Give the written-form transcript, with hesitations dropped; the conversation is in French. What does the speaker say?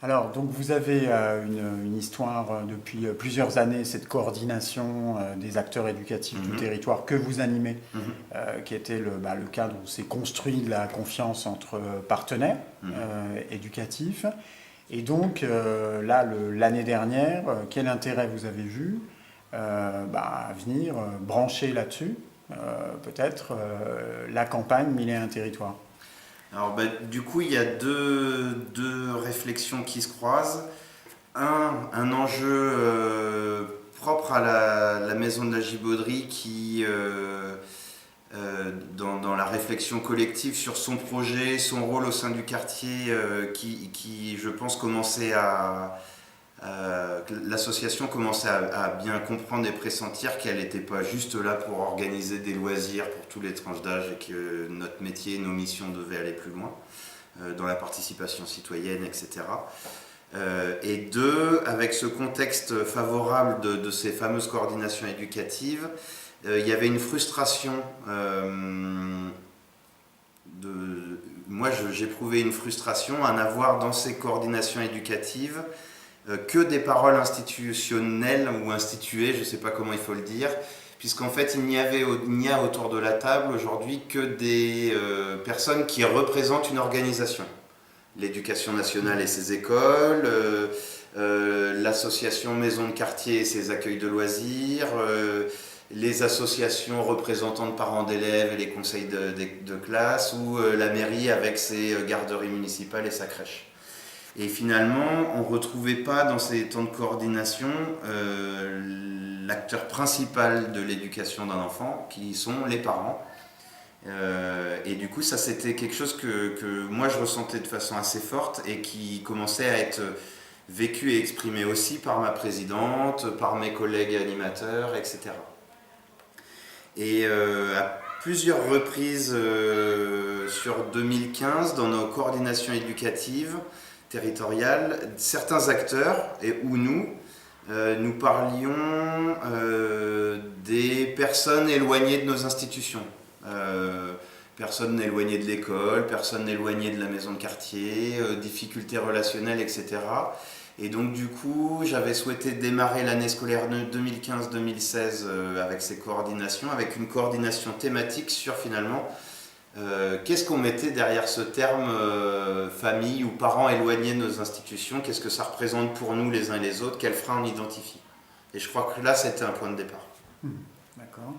Alors, donc vous avez une histoire depuis plusieurs années, cette coordination des acteurs éducatifs du Mhm, territoire que vous animez, mhm, qui était le cadre où s'est construit de la confiance entre partenaires mhm. éducatifs. Et donc, là, l'année dernière, quel intérêt vous avez vu à venir brancher là-dessus, peut-être, la campagne Mille et un territoires. Alors, du coup, il y a deux réflexions qui se croisent. Un enjeu propre à la maison de la Gibauderie qui, dans la réflexion collective sur son projet, son rôle au sein du quartier, qui, je pense, l'association commençait à bien comprendre et pressentir qu'elle n'était pas juste là pour organiser des loisirs pour tous les tranches d'âge et que notre métier, nos missions devaient aller plus loin dans la participation citoyenne, etc. Et deux, avec ce contexte favorable de ces fameuses coordinations éducatives, il y avait une frustration. Moi, j'éprouvais une frustration à n'avoir dans ces coordinations éducatives que des paroles institutionnelles ou instituées, je ne sais pas comment il faut le dire, puisqu'en fait il n'y a autour de la table aujourd'hui que des personnes qui représentent une organisation. L'éducation nationale et ses écoles, l'association Maison de quartier et ses accueils de loisirs, les associations représentant de parents d'élèves et les conseils de classe, ou la mairie avec ses garderies municipales et sa crèche. Et finalement, on ne retrouvait pas dans ces temps de coordination l'acteur principal de l'éducation d'un enfant, qui sont les parents. Et du coup, ça c'était quelque chose que moi je ressentais de façon assez forte et qui commençait à être vécu et exprimé aussi par ma présidente, par mes collègues animateurs, etc. Et à plusieurs reprises sur 2015, dans nos coordinations éducatives, territoriales, certains acteurs, et ou nous parlions des personnes éloignées de nos institutions. Personnes éloignées de l'école, personnes éloignées de la maison de quartier, difficultés relationnelles, etc. Et donc du coup, j'avais souhaité démarrer l'année scolaire 2015-2016 avec ces coordinations, avec une coordination thématique sur finalement qu'est-ce qu'on mettait derrière ce terme famille ou parents éloignés de nos institutions, qu'est-ce que ça représente pour nous les uns et les autres, quels freins on identifie. Et je crois que là, c'était un point de départ. D'accord.